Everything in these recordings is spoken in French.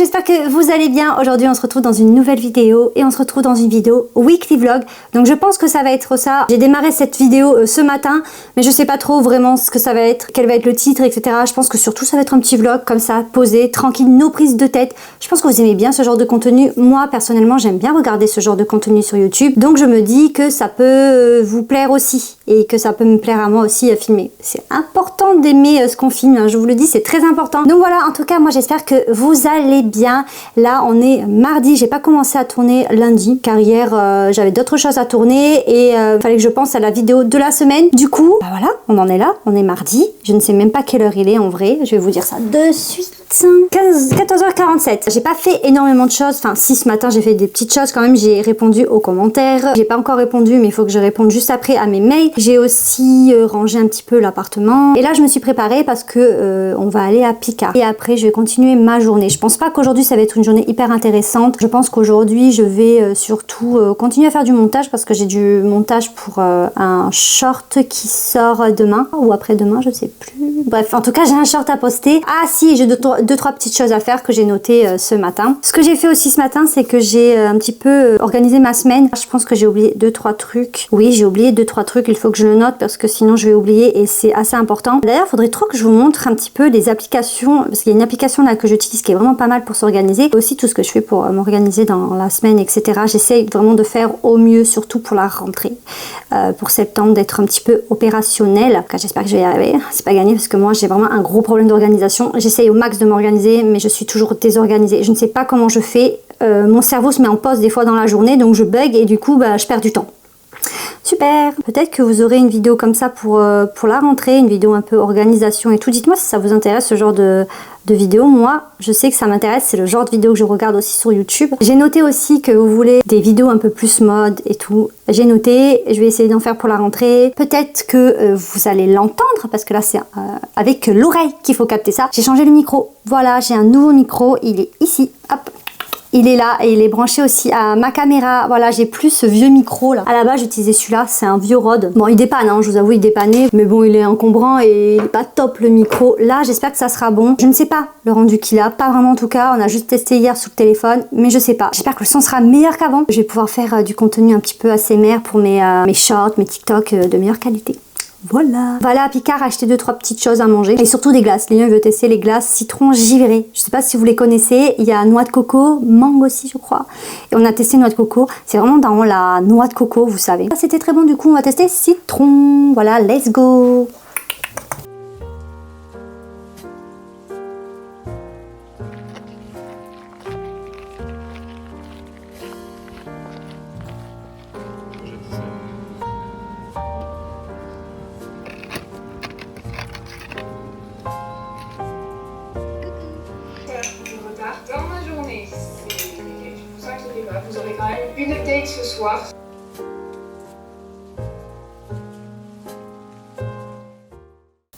j'espère que vous allez bien. Aujourd'hui on se retrouve dans une nouvelle vidéo et on se retrouve dans une vidéo weekly vlog. Donc je pense que ça va être ça. J'ai démarré cette vidéo ce matin, mais je sais pas trop vraiment ce que ça va être, quel va être le titre, etc. Je pense que surtout ça va être un petit vlog comme ça, posé, tranquille, nos prises de tête. Je pense que vous aimez bien ce genre de contenu. Moi personnellement j'aime bien regarder ce genre de contenu sur YouTube. Donc je me dis que ça peut vous plaire aussi et que ça peut me plaire à moi aussi à filmer. C'est important d'aimer ce qu'on filme, hein, je vous le dis, c'est très important. Donc voilà, en tout cas moi j'espère que vous allez bien. Là on est mardi, j'ai pas commencé à tourner lundi car hier j'avais d'autres choses à tourner et il fallait que je pense à la vidéo de la semaine. Du coup, bah voilà, on en est là, on est mardi. Je ne sais même pas quelle heure il est en vrai, je vais vous dire ça de suite. 14h47. J'ai pas fait énormément de choses, enfin si ce matin j'ai fait des petites choses quand même, j'ai répondu aux commentaires, j'ai pas encore répondu mais il faut que je réponde juste après à mes mails. J'ai aussi rangé un petit peu l'appartement et là je me suis préparée parce que on va aller à Picard et après je vais continuer ma journée. Je pense pas qu'aujourd'hui ça va être une journée hyper intéressante, je pense qu'aujourd'hui je vais surtout continuer à faire du montage parce que j'ai du montage pour un short qui sort demain ou après-demain, je sais plus. Bref, en tout cas j'ai un short à poster. Ah si, j'ai deux trois petites choses à faire que j'ai notées ce matin. Ce que j'ai fait aussi ce matin, c'est que j'ai un petit peu organisé ma semaine. Je pense que j'ai oublié 2-3 trucs. Oui, j'ai oublié 2-3 trucs, il faut que je le note parce que sinon je vais oublier et c'est assez important. D'ailleurs, il faudrait trop que je vous montre un petit peu les applications, parce qu'il y a une application là que j'utilise qui est vraiment pas mal pour s'organiser. Aussi tout ce que je fais pour m'organiser dans la semaine, etc. J'essaye vraiment de faire au mieux, surtout pour la rentrée. Pour septembre, d'être un petit peu opérationnelle. J'espère que je vais y arriver. C'est pas gagné parce que moi j'ai vraiment un gros problème d'organisation. J'essaye au max de m'organiser mais je suis toujours désorganisée. Je ne sais pas comment je fais. Mon cerveau se met en pause des fois dans la journée donc je bug et du coup bah, je perds du temps. Super. Peut-être que vous aurez une vidéo comme ça pour la rentrée, une vidéo un peu organisation et tout. Dites-moi si ça vous intéresse ce genre de vidéo. Moi, je sais que ça m'intéresse, c'est le genre de vidéo que je regarde aussi sur YouTube. J'ai noté aussi que vous voulez des vidéos un peu plus mode et tout. J'ai noté, je vais essayer d'en faire pour la rentrée. Peut-être que vous allez l'entendre parce que là c'est avec l'oreille qu'il faut capter ça. J'ai changé le micro. Voilà, j'ai un nouveau micro, il est ici. Hop. Il est là et il est branché aussi à ma caméra. Voilà, j'ai plus ce vieux micro là. À la base, j'utilisais celui-là, c'est un vieux Rode. Bon, il dépanne, hein, je vous avoue, il dépannait. Mais bon, il est encombrant et il est pas top le micro. Là, j'espère que ça sera bon. Je ne sais pas le rendu qu'il a, pas vraiment en tout cas. On a juste testé hier sur le téléphone, mais je sais pas. J'espère que le son sera meilleur qu'avant. Je vais pouvoir faire du contenu un petit peu ASMR pour mes shorts, mes TikTok de meilleure qualité. Voilà. Voilà, à Picard, acheter 2-3 petites choses à manger. Et surtout des glaces. Léon veut tester les glaces citron givré. Je sais pas si vous les connaissez. Il y a noix de coco, mangue aussi, je crois. Et on a testé noix de coco. C'est vraiment dans la noix de coco, vous savez. C'était très bon, du coup, on va tester citron. Voilà, let's go. Dans ma journée, vous inquiétez pas, vous aurez quand même une update ce soir.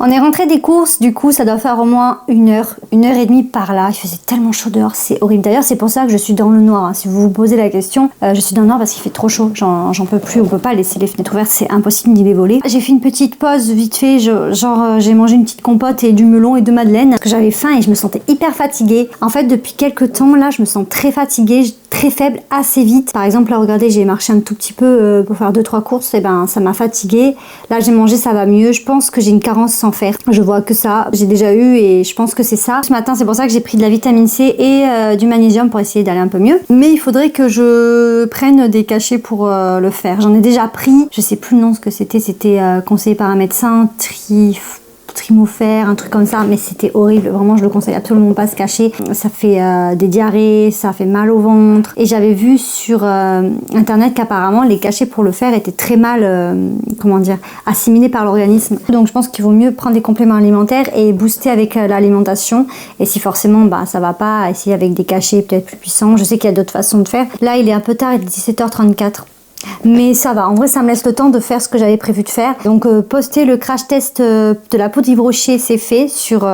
On est rentré des courses, du coup ça doit faire au moins une heure et demie par là. Il faisait tellement chaud dehors, c'est horrible. D'ailleurs c'est pour ça que je suis dans le noir, hein. Si vous vous posez la question, je suis dans le noir parce qu'il fait trop chaud. J'en peux plus, on peut pas laisser les fenêtres ouvertes, c'est impossible d'y les voler. J'ai fait une petite pause vite fait, j'ai mangé une petite compote et du melon et de madeleine parce que j'avais faim et je me sentais hyper fatiguée. En fait depuis quelques temps là je me sens très fatiguée, très faible assez vite. Par exemple là regardez, j'ai marché un tout petit peu pour faire 2-3 courses et ben ça m'a fatiguée. Là j'ai mangé, ça va mieux. Je pense que j'ai une carence sans fer. Je vois que ça, j'ai déjà eu et je pense que c'est ça. Ce matin c'est pour ça que j'ai pris de la vitamine C et du magnésium pour essayer d'aller un peu mieux. Mais il faudrait que je prenne des cachets pour le faire. J'en ai déjà pris, je sais plus le nom ce que c'était conseillé par un médecin, Trimofère, un truc comme ça, mais c'était horrible, vraiment je le conseille absolument pas, se cacher. Ça fait des diarrhées, ça fait mal au ventre et j'avais vu sur internet qu'apparemment les cachets pour le faire étaient très mal comment dire, assimilés par l'organisme. Donc je pense qu'il vaut mieux prendre des compléments alimentaires et booster avec l'alimentation et si forcément bah ça va pas, essayer avec des cachets peut-être plus puissants. Je sais qu'il y a d'autres façons de faire. Là il est un peu tard, il est 17h34. Mais ça va, en vrai ça me laisse le temps de faire ce que j'avais prévu de faire. Donc poster le crash test de la poudre Yves Rocher, c'est fait sur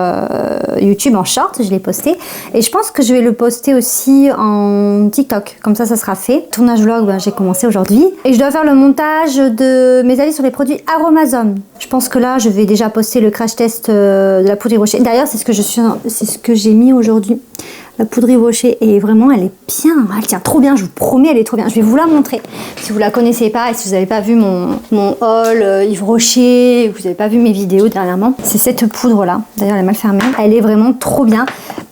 YouTube en short, je l'ai posté. Et je pense que je vais le poster aussi en TikTok, comme ça sera fait. Tournage vlog, ben, j'ai commencé aujourd'hui. Et je dois faire le montage de mes avis sur les produits Aromazone. Je pense que là je vais déjà poster le crash test de la poudre Yves Rocher. D'ailleurs c'est ce que j'ai mis aujourd'hui. La poudre Yves Rocher, et vraiment elle est bien, elle tient trop bien, je vous promets, elle est trop bien. Je vais vous la montrer si vous la connaissez pas et si vous n'avez pas vu mon haul Yves Rocher, vous n'avez pas vu mes vidéos dernièrement. C'est cette poudre là, d'ailleurs elle est mal fermée, elle est vraiment trop bien.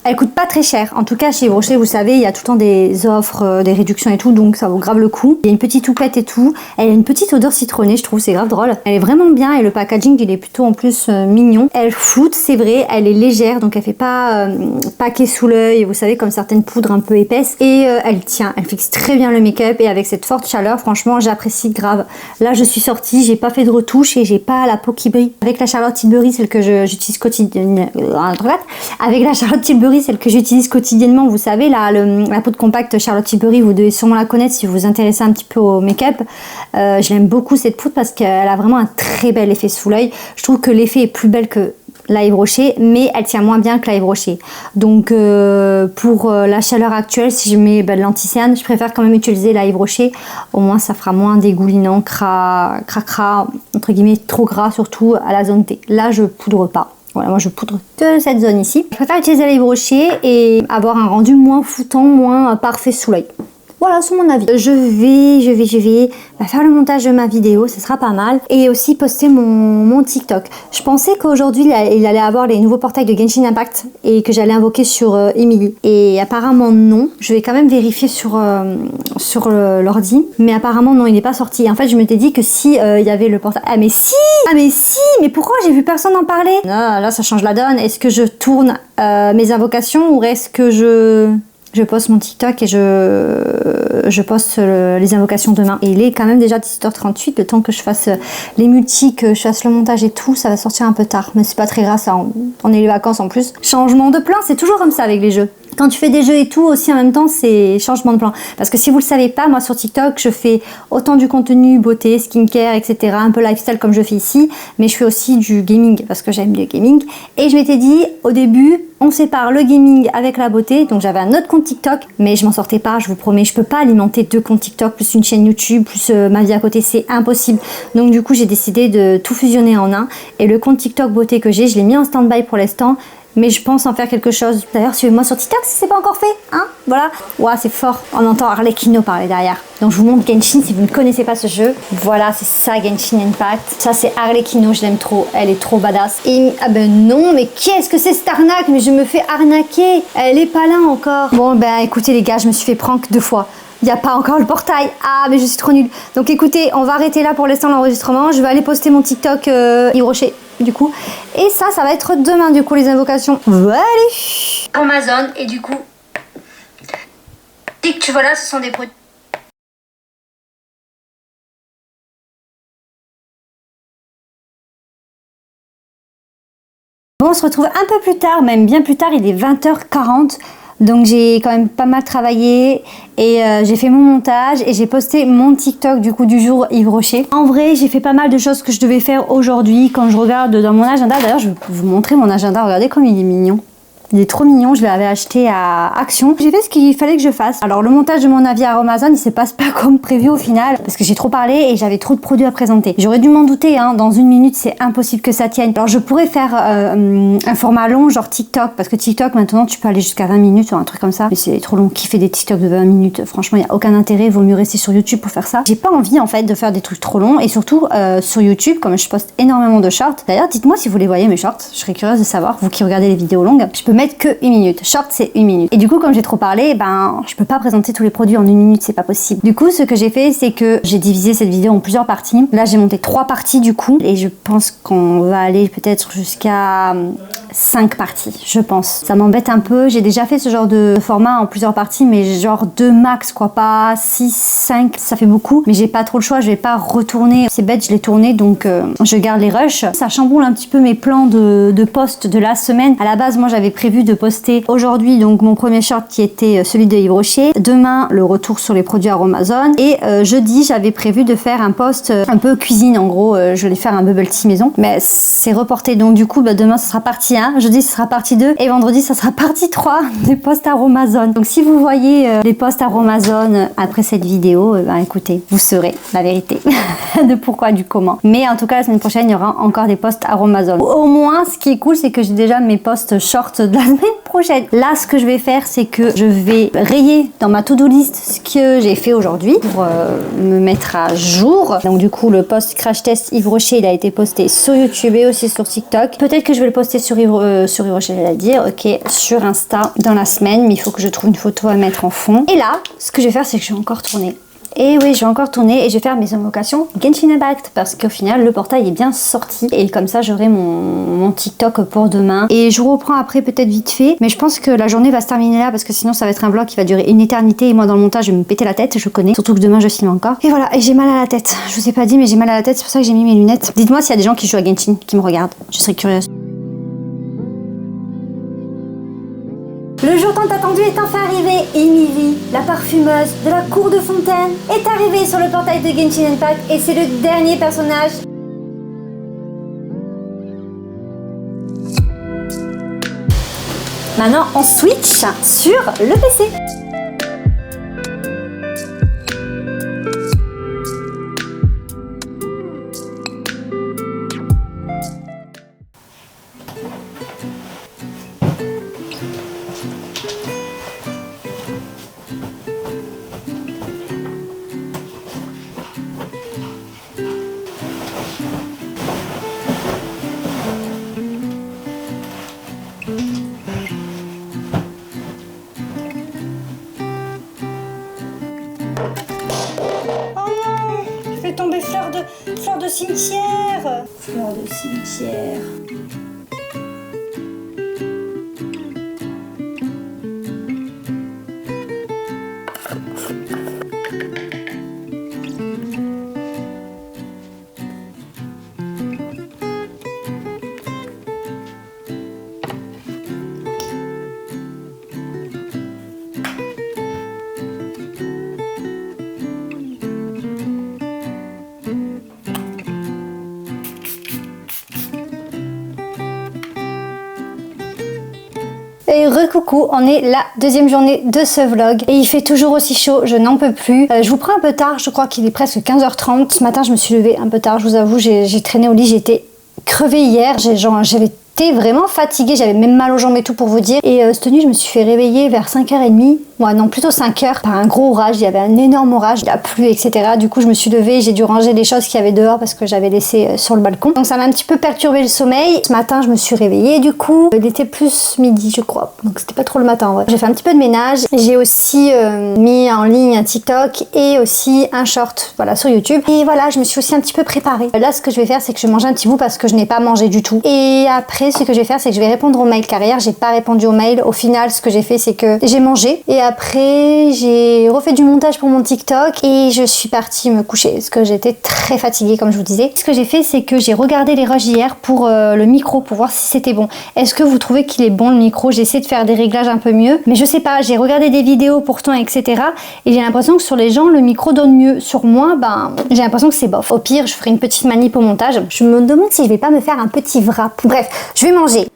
Elle coûte pas très cher, en tout cas chez Yves Rocher vous savez il y a tout le temps des offres, des réductions et tout, donc ça vaut grave le coup. Il y a une petite houppette et tout, elle a une petite odeur citronnée, je trouve c'est grave drôle. Elle est vraiment bien et le packaging il est plutôt en plus mignon. Elle floute, c'est vrai, elle est légère donc elle fait pas paquet sous l'œil, vous savez comme certaines poudres un peu épaisses, et elle tient, elle fixe très bien le make-up, et avec cette forte chaleur franchement j'apprécie grave. Là je suis sortie, j'ai pas fait de retouche et j'ai pas la peau qui brille. Avec la Charlotte Tilbury, celle que j'utilise quotidiennement, avec la Charlotte Tilbury, celle que j'utilise quotidiennement, vous savez la poudre compacte Charlotte Tilbury, vous devez sûrement la connaître si vous vous intéressez un petit peu au make-up. Je l'aime beaucoup cette poudre parce qu'elle a vraiment un très bel effet sous l'œil. Je trouve que l'effet est plus belle que la Yves Rocher, mais elle tient moins bien que la Yves Rocher. Donc pour la chaleur actuelle, si je mets de l'anti-cerne, je préfère quand même utiliser la Yves Rocher. Au moins ça fera moins dégoulinant, cracra, entre guillemets trop gras, surtout à la zone T. Là je poudre pas. Voilà, moi je poudre que cette zone ici. Je préfère utiliser la Yves Rocher et avoir un rendu moins foutant, moins parfait sous l'œil. Voilà, c'est mon avis. Je vais faire le montage de ma vidéo, ce sera pas mal. Et aussi poster mon TikTok. Je pensais qu'aujourd'hui, il allait avoir les nouveaux portails de Genshin Impact et que j'allais invoquer sur Emily. Et apparemment non. Je vais quand même vérifier sur l'ordi. Mais apparemment non, il n'est pas sorti. En fait, je m'étais dit que si il y avait le portail... Ah mais si! Mais pourquoi j'ai vu personne en parler? Là, ça change la donne. Est-ce que je tourne mes invocations ou est-ce que je poste mon TikTok et je poste les invocations demain. Et il est quand même déjà 17h38, le temps que je fasse les multis, que je fasse le montage et tout, ça va sortir un peu tard. Mais c'est pas très grave, ça, on est les vacances en plus. Changement de plan, c'est toujours comme ça avec les jeux. Quand tu fais des jeux et tout, aussi en même temps, c'est changement de plan. Parce que si vous le savez pas, moi sur TikTok, je fais autant du contenu beauté, skincare, etc. Un peu lifestyle comme je fais ici. Mais je fais aussi du gaming parce que j'aime le gaming. Et je m'étais dit, au début, on sépare le gaming avec la beauté. Donc j'avais un autre compte TikTok, mais je m'en sortais pas, je vous promets. Je peux pas alimenter 2 comptes TikTok, plus une chaîne YouTube, plus ma vie à côté, c'est impossible. Donc du coup, j'ai décidé de tout fusionner en un. Et le compte TikTok beauté que j'ai, je l'ai mis en stand-by pour l'instant. Mais je pense en faire quelque chose. D'ailleurs, suivez-moi sur TikTok si c'est pas encore fait, hein. Voilà. Ouah, c'est fort. On entend Arlecchino parler derrière. Donc je vous montre Genshin si vous ne connaissez pas ce jeu. Voilà, c'est ça Genshin Impact. Ça c'est Arlecchino, je l'aime trop. Elle est trop badass. Et ah ben non, mais qu'est-ce que c'est cette arnaque? Mais je me fais arnaquer. Elle est pas là encore. Bon ben écoutez les gars, je me suis fait prank 2 fois. Il n'y a pas encore le portail. Ah, mais je suis trop nulle. Donc écoutez, on va arrêter là pour l'instant l'enregistrement. Je vais aller poster mon TikTok Yves Rocher, du coup. Et ça va être demain, du coup, les invocations. Voilà. Amazon, et du coup... Tu vois là, ce sont des produits... Bon, on se retrouve un peu plus tard, même bien plus tard, il est 20h40. Donc j'ai quand même pas mal travaillé et j'ai fait mon montage et j'ai posté mon TikTok du coup du jour Yves Rocher. En vrai j'ai fait pas mal de choses que je devais faire aujourd'hui quand je regarde dans mon agenda. D'ailleurs je vais vous montrer mon agenda, regardez comme il est mignon. Il est trop mignon, je l'avais acheté à Action. J'ai fait ce qu'il fallait que je fasse. Alors le montage de mon avis à Amazon, il se passe pas comme prévu au final parce que j'ai trop parlé et j'avais trop de produits à présenter. J'aurais dû m'en douter, hein, dans 1 minute c'est impossible que ça tienne. Alors je pourrais faire un format long genre TikTok parce que TikTok maintenant tu peux aller jusqu'à 20 minutes ou un truc comme ça. Mais c'est trop long, qui fait des TikTok de 20 minutes? Franchement il n'y a aucun intérêt, vaut mieux rester sur YouTube pour faire ça. J'ai pas envie en fait de faire des trucs trop longs et surtout sur YouTube comme je poste énormément de shorts. D'ailleurs dites-moi si vous les voyez mes shorts, je serais curieuse de savoir, vous qui regardez les vidéos longues. Je peux mettre que 1 minute. Short, c'est 1 minute. Et du coup, comme j'ai trop parlé, ben, je peux pas présenter tous les produits en 1 minute, c'est pas possible. Du coup, ce que j'ai fait, c'est que j'ai divisé cette vidéo en plusieurs parties. Là, j'ai monté 3 parties du coup. Et je pense qu'on va aller peut-être jusqu'à 5 parties, je pense. Ça m'embête un peu. J'ai déjà fait ce genre de format en plusieurs parties, mais genre 2 max, quoi. Pas 6, 5, ça fait beaucoup. Mais j'ai pas trop le choix, je vais pas retourner. C'est bête, je l'ai tourné, donc je garde les rushs. Ça chamboule un petit peu mes plans de post de la semaine. À la base, moi, j'avais prévu de poster aujourd'hui donc mon premier short qui était celui de Yves Rocher. Demain, le retour sur les produits Aromazone. Et jeudi, j'avais prévu de faire un post un peu cuisine. En gros, je vais faire un bubble tea maison. Mais c'est reporté. Donc du coup, bah, demain, ce sera partie 1. Jeudi, ce sera partie 2. Et vendredi, ça sera partie 3 des posts Aromazone. Donc si vous voyez les posts Aromazone après cette vidéo, bah, écoutez, vous saurez la vérité de pourquoi, du comment. Mais en tout cas, la semaine prochaine, il y aura encore des posts Aromazone. Au moins, ce qui est cool, c'est que j'ai déjà mes posts short la semaine prochaine. Là, ce que je vais faire, c'est que je vais rayer dans ma to-do list ce que j'ai fait aujourd'hui pour me mettre à jour. Donc du coup, le post crash test Yves Rocher, il a été posté sur YouTube et aussi sur TikTok. Peut-être que je vais le poster sur Yves Rocher, j'allais dire, ok, sur Insta dans la semaine, mais il faut que je trouve une photo à mettre en fond. Et là, ce que je vais faire, c'est que je vais encore tourner. Et oui, je vais encore tourner et je vais faire mes invocations Genshin Impact parce qu'au final, le portail est bien sorti et comme ça, j'aurai mon TikTok pour demain. Et je vous reprends après peut-être vite fait, mais je pense que la journée va se terminer là parce que sinon, ça va être un vlog qui va durer une éternité et moi, dans le montage, je vais me péter la tête, je connais. Surtout que demain, je filme encore. Et voilà, et j'ai mal à la tête. Je vous ai pas dit, mais j'ai mal à la tête, c'est pour ça que j'ai mis mes lunettes. Dites-moi s'il y a des gens qui jouent à Genshin, qui me regardent. Je serais curieuse. Le jour tant attendu est enfin arrivé. Emily, la parfumeuse de la cour de Fontaine, est arrivée sur le portail de Genshin Impact et c'est le dernier personnage. Maintenant, on switch sur le PC. Tomber fleur de cimetière. Fleur de cimetière. Et recoucou, on est la deuxième journée de ce vlog et il fait toujours aussi chaud, je n'en peux plus. Je vous prends un peu tard, je crois qu'il est presque 15h30. Ce matin, je me suis levée un peu tard, je vous avoue, j'ai traîné au lit, j'étais crevée hier, j'avais été vraiment fatiguée, j'avais même mal aux jambes et tout pour vous dire. Et cette nuit, je me suis fait réveiller vers 5h30. Ouais, non, plutôt 5h, par un gros orage, il y avait un énorme orage, il a plu, etc. Du coup, je me suis levée, j'ai dû ranger les choses qu'il y avait dehors parce que j'avais laissé sur le balcon. Donc ça m'a un petit peu perturbé le sommeil. Ce matin, je me suis réveillée, du coup, il était plus midi, je crois. Donc c'était pas trop le matin, en vrai. J'ai fait un petit peu de ménage. J'ai aussi mis en ligne un TikTok et aussi un short, voilà, sur YouTube. Et voilà, je me suis aussi un petit peu préparée. Là, ce que je vais faire, c'est que je vais manger un petit bout parce que je n'ai pas mangé du tout. Et après, ce que je vais faire, c'est que je vais répondre aux mails, car hier, j'ai pas répondu aux mails. Au final, ce que j'ai fait, c'est que j'ai mangé. Et après, j'ai refait du montage pour mon TikTok et je suis partie me coucher parce que j'étais très fatiguée, comme je vous disais. Ce que j'ai fait, c'est que j'ai regardé les rushs hier pour le micro, pour voir si c'était bon. Est-ce que vous trouvez qu'il est bon, le micro? J'ai essayé de faire des réglages un peu mieux, mais je sais pas, j'ai regardé des vidéos pourtant, etc. Et j'ai l'impression que sur les gens, le micro donne mieux. Sur moi, ben, j'ai l'impression que c'est bof. Au pire, je ferai une petite manip au montage. Je me demande si je vais pas me faire un petit wrap. Bref, je vais manger.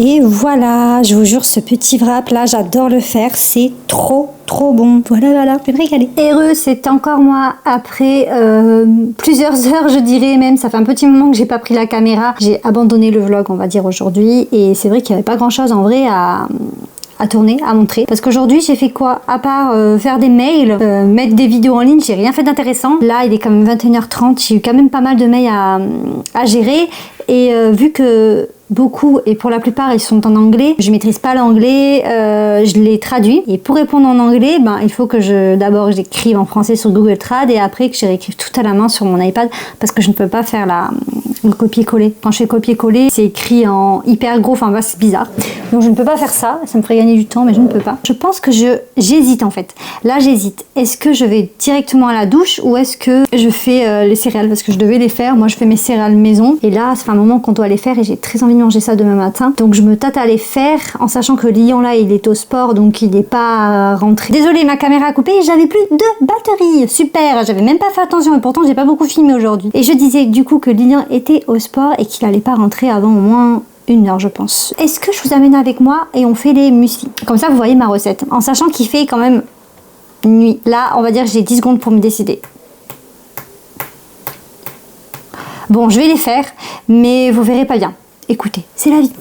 Et voilà, je vous jure, ce petit wrap là, j'adore le faire, c'est trop bon. Voilà, je vais me régaler. Heureux, c'est encore moi après plusieurs heures, je dirais même. Ça fait un petit moment que j'ai pas pris la caméra. J'ai abandonné le vlog, on va dire, aujourd'hui. Et c'est vrai qu'il n'y avait pas grand chose en vrai à tourner, à montrer. Parce qu'aujourd'hui, j'ai fait quoi? À part faire des mails, mettre des vidéos en ligne, j'ai rien fait d'intéressant. Là, il est quand même 21h30, j'ai eu quand même pas mal de mails à gérer. Et vu que beaucoup, et pour la plupart, ils sont en anglais, je maîtrise pas l'anglais, je les traduis. Et pour répondre en anglais, ben, il faut que d'abord j'écrive en français sur Google Trad et après que je réécrive tout à la main sur mon iPad parce que je ne peux pas faire le copier-coller. Quand je fais copier-coller, c'est écrit en hyper gros, enfin bah, c'est bizarre. Donc je ne peux pas faire ça, ça me ferait gagner du temps, mais je ne peux pas. Je pense que j'hésite en fait. Là j'hésite. Est-ce que je vais directement à la douche ou est-ce que je fais les céréales? Parce que je devais les faire, moi je fais mes céréales maison. Et là, ça fait un moment qu'on doit les faire et j'ai très envie de manger ça demain matin. Donc je me tâte à les faire en sachant que Lilian là, il est au sport, donc il n'est pas rentré. Désolée, ma caméra a coupé, j'avais plus de batterie. Super, j'avais même pas fait attention et pourtant j'ai pas beaucoup filmé aujourd'hui. Et je disais du coup que Lilian était au sport et qu'il allait pas rentrer avant au moins 1 heure je pense. Est-ce que je vous amène avec moi et on fait les muesli? Comme ça vous voyez ma recette. En sachant qu'il fait quand même nuit. Là on va dire que j'ai 10 secondes pour me décider. Bon je vais les faire mais vous verrez pas bien. Écoutez, c'est la vie.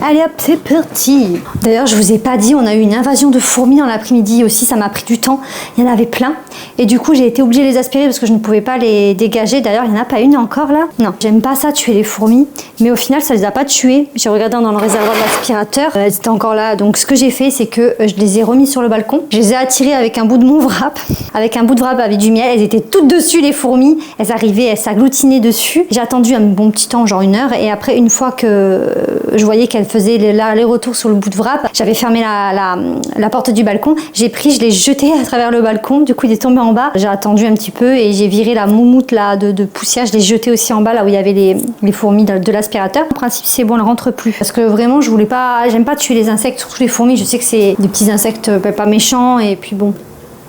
Allez hop, c'est parti. D'ailleurs, je vous ai pas dit, on a eu une invasion de fourmis dans l'après-midi aussi, ça m'a pris du temps. Il y en avait plein. Et du coup, j'ai été obligée de les aspirer parce que je ne pouvais pas les dégager. D'ailleurs, il n'y en a pas une encore là. Non, j'aime pas ça, tuer les fourmis. Mais au final, ça les a pas tuées. J'ai regardé dans le réservoir de l'aspirateur. Elles étaient encore là. Donc, ce que j'ai fait, c'est que je les ai remis sur le balcon. Je les ai attirées avec un bout de mon wrap. Avec un bout de wrap avec du miel. Elles étaient toutes dessus, les fourmis. Elles arrivaient, elles s'agglutinaient dessus. J'ai attendu un bon petit temps, genre 1 heure. Et après, une fois que je voyais qu'elles faisaient l'aller-retour sur le bout de wrap, j'avais fermé la porte du balcon. J'ai pris, je l'ai jeté à travers le balcon. Du coup, il est tombé en bas. J'ai attendu un petit peu et j'ai viré la moumoute là de poussière. Je l'ai jeté aussi en bas là où il y avait les fourmis de l'aspirateur. En principe, c'est bon, elles rentrent plus. Parce que vraiment, je voulais pas, j'aime pas tuer les insectes, surtout les fourmis. Je sais que c'est des petits insectes pas méchants et puis bon.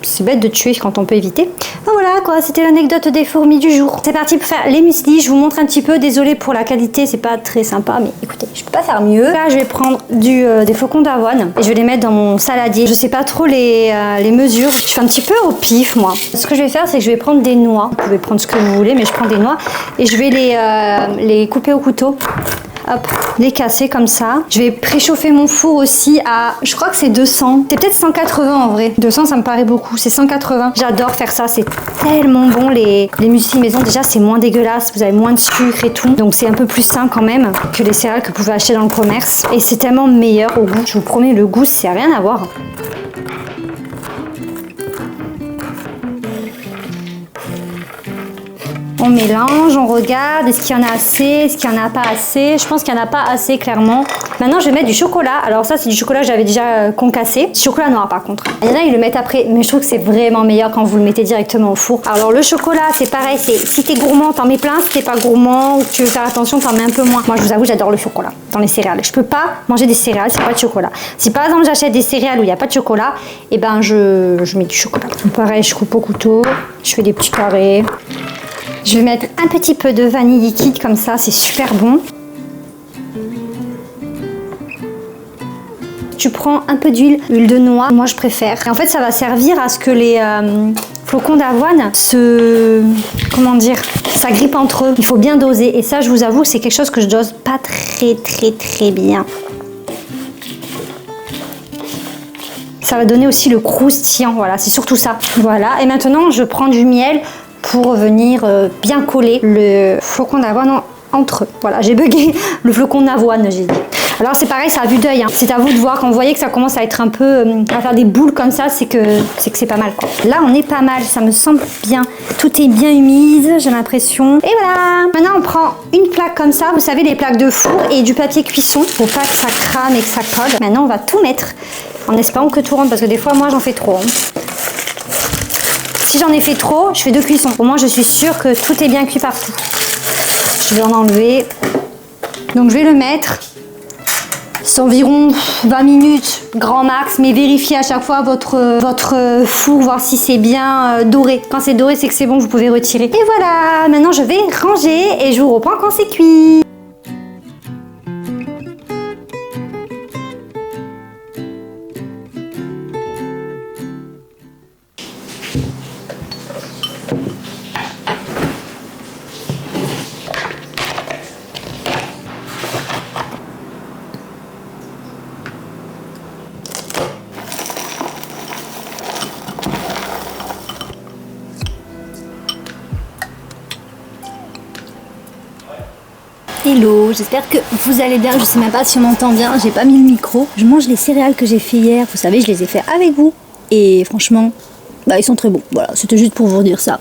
C'est bête de tuer quand on peut éviter. Ben voilà quoi, c'était l'anecdote des fourmis du jour. C'est parti pour faire les muesli. Je vous montre un petit peu. Désolée pour la qualité, c'est pas très sympa, mais écoutez, je peux pas faire mieux. Là, je vais prendre des flocons d'avoine et je vais les mettre dans mon saladier. Je sais pas trop les mesures. Je fais un petit peu au pif, moi. Ce que je vais faire, c'est que je vais prendre des noix. Vous pouvez prendre ce que vous voulez, mais je prends des noix et je vais les couper au couteau. Hop, les casser comme ça. Je vais préchauffer mon four aussi à, je crois que c'est 200. C'est peut-être 180 en vrai. 200, ça me paraît beaucoup. C'est 180. J'adore faire ça. C'est tellement bon les muesli maison. Déjà, c'est moins dégueulasse. Vous avez moins de sucre et tout. Donc, c'est un peu plus sain quand même que les céréales que vous pouvez acheter dans le commerce. Et c'est tellement meilleur au goût. Je vous promets, le goût, c'est rien à voir. On mélange, on regarde, est-ce qu'il y en a assez, est-ce qu'il n'y en a pas assez. Je pense qu'il n'y en a pas assez clairement. Maintenant je vais mettre du chocolat. Alors ça c'est du chocolat que j'avais déjà concassé. Du chocolat noir par contre. Il y en a ils le mettent après, mais je trouve que c'est vraiment meilleur quand vous le mettez directement au four. Alors le chocolat c'est pareil, si t'es gourmand t'en mets plein, si t'es pas gourmand ou que tu veux faire attention t'en mets un peu moins. Moi je vous avoue j'adore le chocolat dans les céréales. Je peux pas manger des céréales s'il n'y a pas de chocolat. Si par exemple j'achète des céréales où il n'y a pas de chocolat, et ben je mets du chocolat. Donc, pareil je coupe au couteau, je fais des petits carrés. Je vais mettre un petit peu de vanille liquide comme ça, c'est super bon. Tu prends un peu d'huile, huile de noix, moi je préfère. Et en fait ça va servir à ce que les flocons d'avoine s'agrippent entre eux. Il faut bien doser et ça je vous avoue c'est quelque chose que je dose pas très bien. Ça va donner aussi le croustillant, voilà c'est surtout ça. Voilà et maintenant je prends du miel pour venir bien coller le flocon d'avoine entre eux. Voilà, j'ai bugué le flocon d'avoine, j'ai dit. Alors c'est pareil, c'est à vue d'œil, hein. C'est à vous de voir. Quand vous voyez que ça commence à être un peu, à faire des boules comme ça, c'est que c'est pas mal, quoi. Là, on est pas mal, ça me semble bien. Tout est bien humide, j'ai l'impression. Et voilà. Maintenant, on prend une plaque comme ça. Vous savez, les plaques de four et du papier cuisson pour pas que ça crame et que ça colle. Maintenant, on va tout mettre en espérant que tout rentre parce que des fois, moi, j'en fais trop. Hein. Si j'en ai fait trop, je fais 2 cuissons. Au moins, je suis sûre que tout est bien cuit partout. Je vais en enlever. Donc, je vais le mettre. C'est environ 20 minutes, grand max. Mais vérifiez à chaque fois votre four, voir si c'est bien doré. Quand c'est doré, c'est que c'est bon, vous pouvez retirer. Et voilà, maintenant, je vais ranger et je vous reprends quand c'est cuit. Hello, j'espère que vous allez bien. Je sais même pas si on m'entend bien, j'ai pas mis le micro. Je mange les céréales que j'ai fait hier, vous savez, je les ai fait avec vous. Et franchement, Bah ils sont très bons, voilà, c'était juste pour vous dire ça.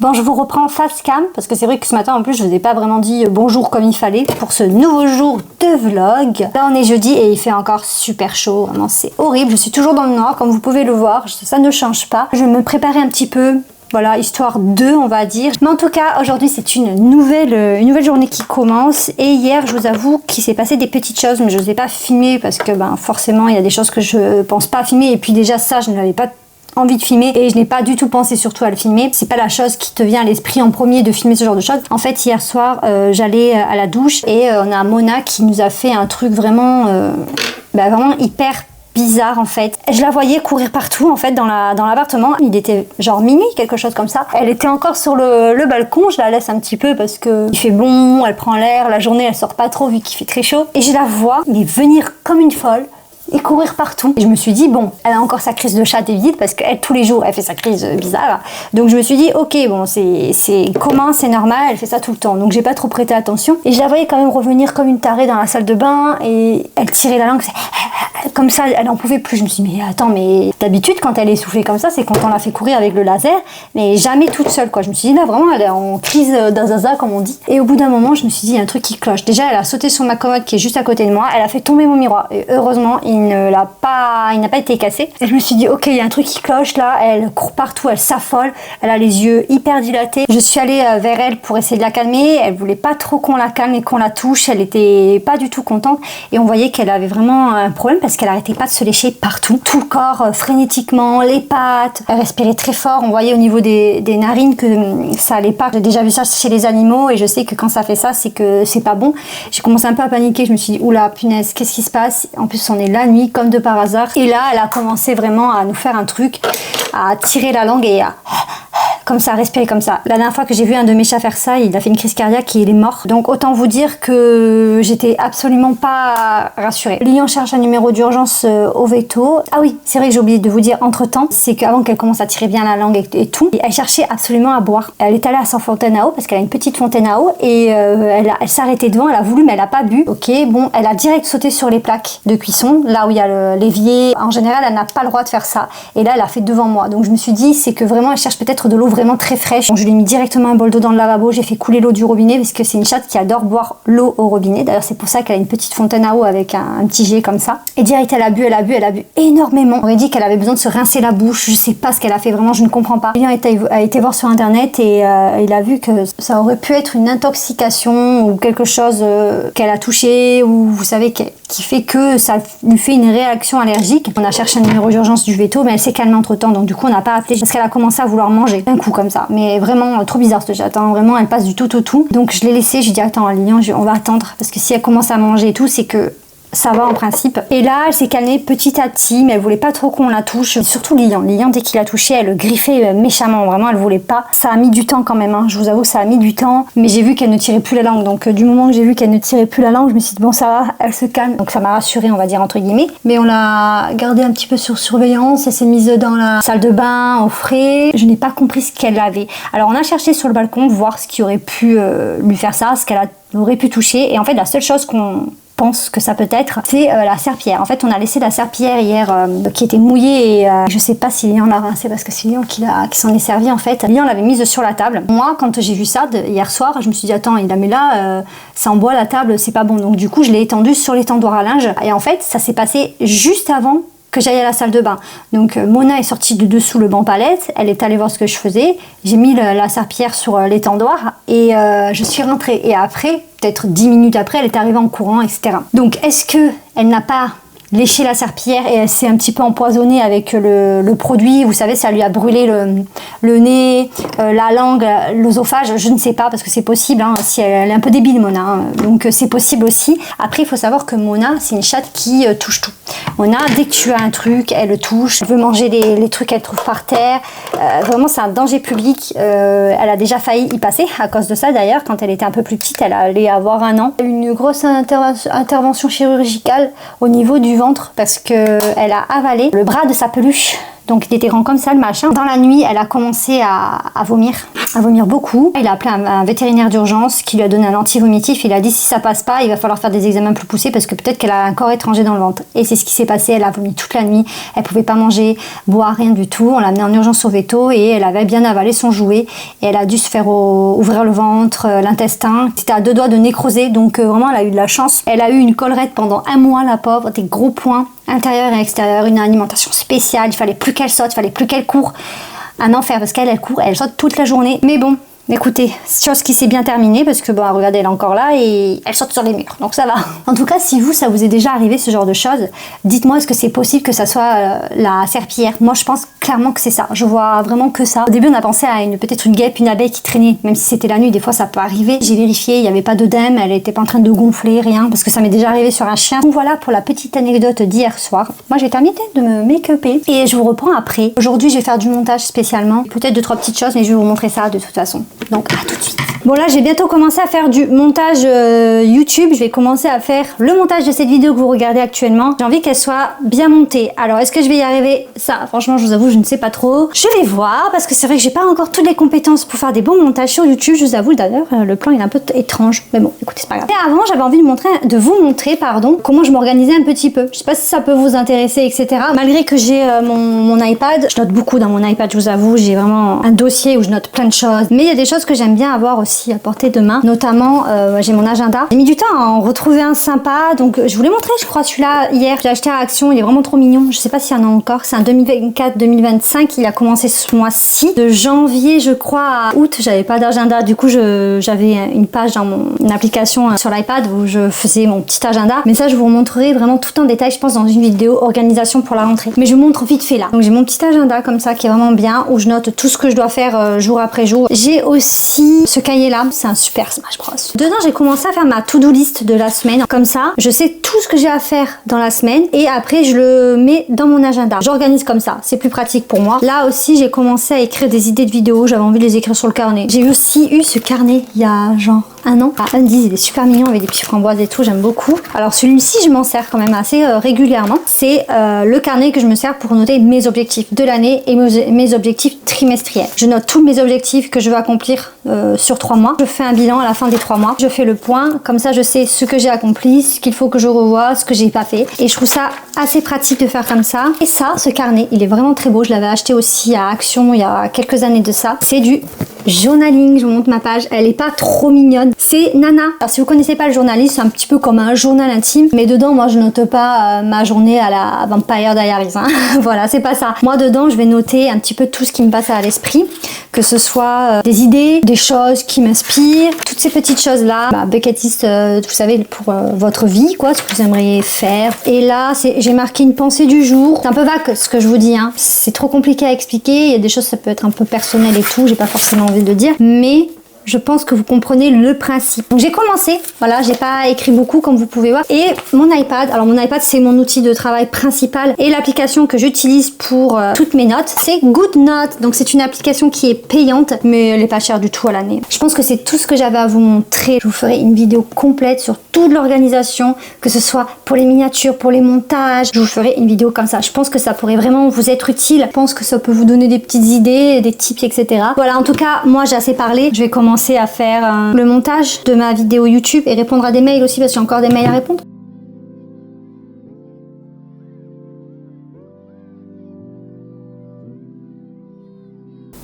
Bon, je vous reprends face cam, parce que c'est vrai que ce matin en plus je vous ai pas vraiment dit bonjour comme il fallait pour ce nouveau jour de vlog. Là on est jeudi et il fait encore super chaud, vraiment c'est horrible, je suis toujours dans le noir comme vous pouvez le voir, ça ne change pas. Je vais me préparer un petit peu. Voilà, histoire de, on va dire. Mais en tout cas, aujourd'hui, c'est une nouvelle journée qui commence. Et hier, je vous avoue qu'il s'est passé des petites choses, mais je ne les ai pas filmées parce que forcément, il y a des choses que je pense pas filmer. Et puis déjà, ça, je n'avais pas envie de filmer et je n'ai pas du tout pensé surtout à le filmer. C'est pas la chose qui te vient à l'esprit en premier de filmer ce genre de choses. En fait, hier soir, j'allais à la douche et on a Mona qui nous a fait un truc vraiment hyper bizarre en fait. Je la voyais courir partout en fait dans l'appartement. Il était genre minuit, quelque chose comme ça. Elle était encore sur le balcon. Je la laisse un petit peu parce que il fait bon, elle prend l'air. La journée elle sort pas trop vu qu'il fait très chaud. Et je la vois mais venir comme une folle et courir partout. Et je me suis dit, bon, elle a encore sa crise de chat évite parce qu'elle, tous les jours, elle fait sa crise bizarre. Donc je me suis dit, ok, bon, c'est commun, c'est normal, elle fait ça tout le temps. Donc j'ai pas trop prêté attention. Et je la voyais quand même revenir comme une tarée dans la salle de bain et elle tirait la langue, comme ça, elle en pouvait plus. Je me suis dit, mais attends, mais d'habitude, quand elle est essoufflée comme ça, c'est quand on la fait courir avec le laser, mais jamais toute seule, quoi. Je me suis dit, là, vraiment, elle est en crise d'Azaza, comme on dit. Et au bout d'un moment, je me suis dit, il y a un truc qui cloche. Déjà, elle a sauté sur ma commode qui est juste à côté de moi, elle a fait tomber mon miroir. Et heureusement, il n'a pas été cassé. Et je me suis dit, ok, il y a un truc qui cloche là, elle court partout, elle s'affole, elle a les yeux hyper dilatés. Je suis allée vers elle pour essayer de la calmer, elle voulait pas trop qu'on la calme et qu'on la touche, elle était pas du tout contente et on voyait qu'elle avait vraiment un problème parce qu'elle arrêtait pas de se lécher partout, tout le corps frénétiquement, les pattes, elle respirait très fort, on voyait au niveau des narines que ça allait pas. J'ai déjà vu ça chez les animaux et je sais que quand ça fait ça, c'est que c'est pas bon. J'ai commencé un peu à paniquer, je me suis dit, oula, punaise, qu'est-ce qui se passe? En plus, on est la nuit, comme de par hasard. Et là, elle a commencé vraiment à nous faire un truc, à tirer la langue et à comme ça, respirer comme ça. La dernière fois que j'ai vu un de mes chats faire ça, il a fait une crise cardiaque et il est mort. Donc autant vous dire que j'étais absolument pas rassurée. Lyon cherche un numéro d'urgence au veto. Ah oui, c'est vrai que j'ai oublié de vous dire entre temps, c'est qu'avant qu'elle commence à tirer bien la langue et tout, elle cherchait absolument à boire. Elle est allée à sa fontaine à eau parce qu'elle a une petite fontaine à eau et elle s'est arrêtée devant, elle a voulu mais elle a pas bu. Ok, bon, elle a direct sauté sur les plaques de cuisson, là où il y a l'évier. En général, elle n'a pas le droit de faire ça. Et là, elle a fait devant moi. Donc je me suis dit, c'est que vraiment, elle cherche peut-être de l'eau vraiment très fraîche. Donc, je lui ai mis directement un bol d'eau dans le lavabo, j'ai fait couler l'eau du robinet parce que c'est une chatte qui adore boire l'eau au robinet. D'ailleurs, c'est pour ça qu'elle a une petite fontaine à eau avec un petit jet comme ça. Et direct, elle a bu énormément. On aurait dit qu'elle avait besoin de se rincer la bouche. Je sais pas ce qu'elle a fait, vraiment, je ne comprends pas. Lilian a été voir sur internet et il a vu que ça aurait pu être une intoxication ou quelque chose qu'elle a touché ou vous savez qui fait que ça lui fait une réaction allergique. On a cherché un numéro d'urgence du veto, mais elle s'est calmée entre temps, donc du coup on n'a pas appelé parce qu'elle a commencé à vouloir manger d'un coup comme ça. Mais vraiment trop bizarre cette chatte, hein. Vraiment elle passe du tout au tout. Donc je l'ai laissée, je lui ai dit attends Lilian, on va attendre parce que si elle commence à manger et tout, c'est que ça va en principe. Et là, elle s'est calmée petit à petit, mais elle voulait pas trop qu'on la touche. Surtout Lilian. Lilian, dès qu'il l'a touchée, elle le griffait méchamment. Vraiment, elle voulait pas. Ça a mis du temps quand même, hein. Je vous avoue, ça a mis du temps. Mais j'ai vu qu'elle ne tirait plus la langue. Donc, du moment que j'ai vu qu'elle ne tirait plus la langue, je me suis dit, bon, ça va, elle se calme. Donc, ça m'a rassurée, on va dire, entre guillemets. Mais on l'a gardée un petit peu sur surveillance. Elle s'est mise dans la salle de bain, au frais. Je n'ai pas compris ce qu'elle avait. Alors, on a cherché sur le balcon, voir ce qui aurait pu lui faire ça, ce qu'elle aurait pu toucher. Et en fait, la seule chose qu'on pense que ça peut être, c'est la serpillière. En fait, on a laissé la serpillière hier qui était mouillée et je sais pas si Lilian l'a rincée parce que c'est Lilian qui s'en est servi en fait. Lilian l'avait mise sur la table. Moi, quand j'ai vu ça hier soir, je me suis dit attends, il la met là, c'est en bois la table, c'est pas bon. Donc du coup, je l'ai étendue sur l'étendoir à linge et en fait, ça s'est passé juste avant que j'aille à la salle de bain. Donc Mona est sortie de dessous le banc palette, elle est allée voir ce que je faisais, j'ai mis la serpillière sur l'étendoir et je suis rentrée. Et après, peut-être 10 minutes après, elle est arrivée en courant, etc. Donc est-ce qu'elle n'a pas léché la serpillière et elle s'est un petit peu empoisonnée avec le produit, vous savez, ça lui a brûlé le nez, la langue, l'œsophage, je ne sais pas parce que c'est possible, hein, si elle est un peu débile Mona, hein, donc c'est possible aussi. Après il faut savoir que Mona c'est une chatte qui touche tout. Mona, dès que tu as un truc, elle le touche, elle veut manger les trucs qu'elle trouve par terre, vraiment c'est un danger public. Elle a déjà failli y passer à cause de ça d'ailleurs, quand elle était un peu plus petite, elle allait avoir 1 an. Une grosse intervention chirurgicale au niveau du ventre parce que elle a avalé le bras de sa peluche Donc il était grand comme ça le machin. Dans la nuit, elle a commencé à vomir beaucoup. Il a appelé un vétérinaire d'urgence qui lui a donné un anti-vomitif. Il a dit si ça passe pas, il va falloir faire des examens plus poussés parce que peut-être qu'elle a un corps étranger dans le ventre. Et c'est ce qui s'est passé. Elle a vomi toute la nuit. Elle pouvait pas manger, boire, rien du tout. On l'a amenée en urgence au veto et elle avait bien avalé son jouet. Et elle a dû se faire ouvrir le ventre, l'intestin. C'était à 2 doigts de nécroser. Donc vraiment, elle a eu de la chance. Elle a eu une collerette pendant 1 mois, la pauvre, des gros points intérieur et extérieur, une alimentation spéciale. Il fallait plus qu'elle saute, il fallait plus qu'elle court. Un enfer parce qu'elle court, elle saute toute la journée. Mais bon, écoutez, chose qui s'est bien terminée parce que bon, regardez, elle est encore là et elle saute sur les murs, donc ça va. En tout cas, si vous, ça vous est déjà arrivé ce genre de choses, dites-moi, est-ce que c'est possible que ça soit la serpillière? Moi, je pense clairement que c'est ça. Je vois vraiment que ça. Au début, on a pensé à peut-être une guêpe, une abeille qui traînait, même si c'était la nuit, des fois ça peut arriver. J'ai vérifié, il n'y avait pas d'œdème, elle n'était pas en train de gonfler, rien, parce que ça m'est déjà arrivé sur un chien. Donc voilà pour la petite anecdote d'hier soir. Moi, j'ai terminé de me make-upper et je vous reprends après. Aujourd'hui, je vais faire du montage spécialement, peut-être 2-3 petites choses, mais je vais vous montrer ça de toute façon. Donc à tout de suite. Bon là j'ai bientôt commencé à faire du montage YouTube. Je vais commencer à faire le montage de cette vidéo que vous regardez actuellement. J'ai envie qu'elle soit bien montée. Alors est-ce que je vais y arriver? Ça franchement je vous avoue je ne sais pas trop. Je vais voir parce que c'est vrai que j'ai pas encore toutes les compétences pour faire des bons montages sur YouTube. Je vous avoue d'ailleurs le plan il est un peu étrange. Mais bon écoutez c'est pas grave. Et avant j'avais envie de vous montrer comment je m'organisais un petit peu. Je sais pas si ça peut vous intéresser etc. Malgré que j'ai mon iPad. Je note beaucoup dans mon iPad je vous avoue. J'ai vraiment un dossier où je note plein de choses. Mais il y a des choses que j'aime bien avoir aussi à portée de main, notamment j'ai mon agenda. J'ai mis du temps à en retrouver un sympa, donc je vous l'ai montré je crois celui-là hier, j'ai acheté à Action, il est vraiment trop mignon, je sais pas s'il y en a encore, c'est un 2024-2025, il a commencé ce mois-ci, de janvier je crois à août, j'avais pas d'agenda, du coup j'avais une page dans une application sur l'iPad où je faisais mon petit agenda, mais ça je vous montrerai vraiment tout en détail je pense dans une vidéo organisation pour la rentrée, mais je vous montre vite fait là. Donc j'ai mon petit agenda comme ça qui est vraiment bien, où je note tout ce que je dois faire jour après jour. J'ai aussi ce cahier là, c'est un super Smash Bros. Dedans j'ai commencé à faire ma to-do list de la semaine, comme ça je sais tout ce que j'ai à faire dans la semaine et après je le mets dans mon agenda. J'organise comme ça, c'est plus pratique pour moi. Là aussi j'ai commencé à écrire des idées de vidéos, j'avais envie de les écrire sur le carnet. J'ai aussi eu ce carnet il y a genre 1 an à Undies, il est super mignon avec des petits framboises et tout, j'aime beaucoup. Alors celui-ci je m'en sers quand même assez régulièrement. C'est le carnet que je me sers pour noter mes objectifs de l'année et mes objectifs trimestriels. Je note tous mes objectifs que je veux accomplir sur 3 mois. Je fais un bilan à la fin des 3 mois. Je fais le point, comme ça je sais ce que j'ai accompli, ce qu'il faut que je revoie, ce que j'ai pas fait. Et je trouve ça assez pratique de faire comme ça. Et ça, ce carnet, il est vraiment très beau. Je l'avais acheté aussi à Action il y a quelques années de ça. C'est du journaling, je vous montre ma page, elle est pas trop mignonne. C'est Nana. Alors si vous connaissez pas le journaling, c'est un petit peu comme un journal intime, mais dedans moi je note pas ma journée à la Vampire Diaries, hein. Voilà, c'est pas ça. Moi dedans je vais noter un petit peu tout ce qui me passe à l'esprit, que ce soit des idées, des choses qui m'inspirent, toutes ces petites choses là, bucket list, vous savez, pour votre vie, quoi, ce que vous aimeriez faire. Et là j'ai marqué une pensée du jour. C'est un peu vague ce que je vous dis, hein. C'est trop compliqué à expliquer, il y a des choses ça peut être un peu personnel et tout, j'ai pas forcément envie de le dire, mais je pense que vous comprenez le principe. Donc j'ai commencé, voilà, j'ai pas écrit beaucoup comme vous pouvez voir. Et mon iPad, alors mon iPad c'est mon outil de travail principal et l'application que j'utilise pour toutes mes notes, c'est GoodNotes. Donc c'est une application qui est payante, mais elle est pas chère du tout à l'année. Je pense que c'est tout ce que j'avais à vous montrer. Je vous ferai une vidéo complète sur toute l'organisation, que ce soit pour les miniatures, pour les montages. Je vous ferai une vidéo comme ça. Je pense que ça pourrait vraiment vous être utile. Je pense que ça peut vous donner des petites idées, des tips, etc. Voilà, en tout cas, moi j'ai assez parlé. Je vais commencer à faire le montage de ma vidéo YouTube et répondre à des mails aussi parce que j'ai encore des mails à répondre.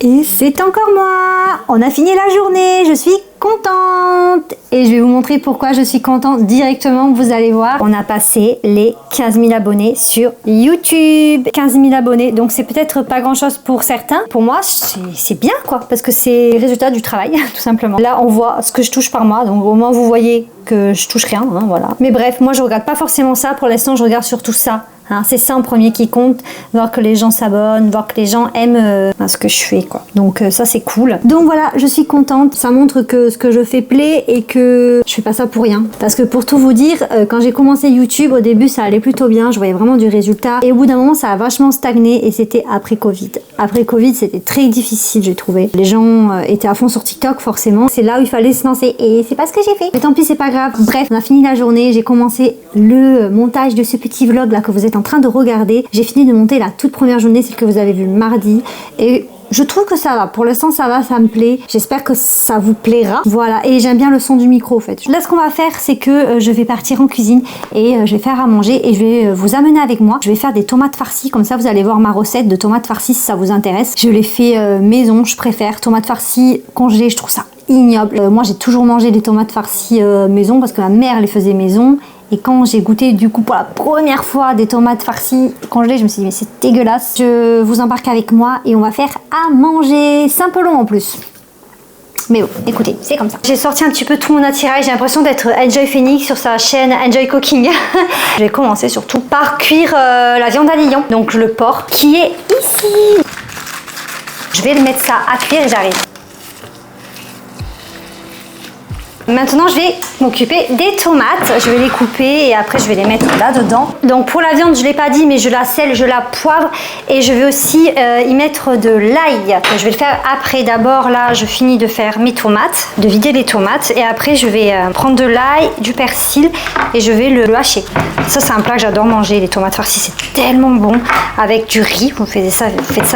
Et c'est encore moi! On a fini la journée, je suis contente! Et je vais vous montrer pourquoi je suis contente directement, vous allez voir. On a passé les 15 000 abonnés sur YouTube. 15 000 abonnés, donc c'est peut-être pas grand chose pour certains. Pour moi, c'est bien quoi, parce que c'est le résultat du travail, tout simplement. Là, on voit ce que je touche par mois, donc au moins vous voyez que je touche rien, hein, voilà. Mais bref, moi je regarde pas forcément ça, pour l'instant je regarde surtout ça. Hein, c'est ça en premier qui compte, voir que les gens s'abonnent, voir que les gens aiment ce que je fais quoi. Donc ça c'est cool. Donc voilà, je suis contente, ça montre que ce que je fais plaît et que je fais pas ça pour rien. Parce que pour tout vous dire, quand j'ai commencé YouTube au début ça allait plutôt bien, je voyais vraiment du résultat et au bout d'un moment ça a vachement stagné et c'était après Covid. Après Covid c'était très difficile j'ai trouvé. Les gens étaient à fond sur TikTok forcément, c'est là où il fallait se lancer et c'est pas ce que j'ai fait. Mais tant pis c'est pas grave. Bref, on a fini la journée, j'ai commencé le montage de ce petit vlog là que vous êtes êtes en train de regarder. J'ai fini de monter la toute première journée, celle que vous avez vue mardi. Et je trouve que ça va. Pour l'instant, ça va, ça me plaît. J'espère que ça vous plaira. Voilà. Et j'aime bien le son du micro, en fait. Là, ce qu'on va faire, c'est que je vais partir en cuisine et je vais faire à manger et je vais vous amener avec moi. Je vais faire des tomates farcies. Comme ça, vous allez voir ma recette de tomates farcies si ça vous intéresse. Je les fais maison, je préfère. Tomates farcies congelées, je trouve ça ignoble. Moi, j'ai toujours mangé des tomates farcies maison parce que ma mère les faisait maison. Et quand j'ai goûté du coup pour la première fois des tomates farcies congelées, je me suis dit mais c'est dégueulasse. Je vous embarque avec moi et on va faire à manger. C'est un peu long en plus. Mais bon, écoutez, c'est comme ça. J'ai sorti un petit peu tout mon attirail. J'ai l'impression d'être Enjoy Phoenix sur sa chaîne Enjoy Cooking. Je vais commencer surtout par cuire la viande à Lyon. Donc le porc qui est ici. Je vais mettre ça à cuire et j'arrive. Maintenant, je vais m'occuper des tomates. Je vais les couper et après, je vais les mettre là-dedans. Donc, pour la viande, je ne l'ai pas dit, mais je la sèle, je la poivre. Et je vais aussi y mettre de l'ail. Je vais le faire après. D'abord, là, je finis de faire mes tomates, de vider les tomates. Et après, je vais prendre de l'ail, du persil et je vais le hacher. Ça, c'est un plat que j'adore manger. Les tomates farcies, c'est tellement bon. Avec du riz. Vous faites ça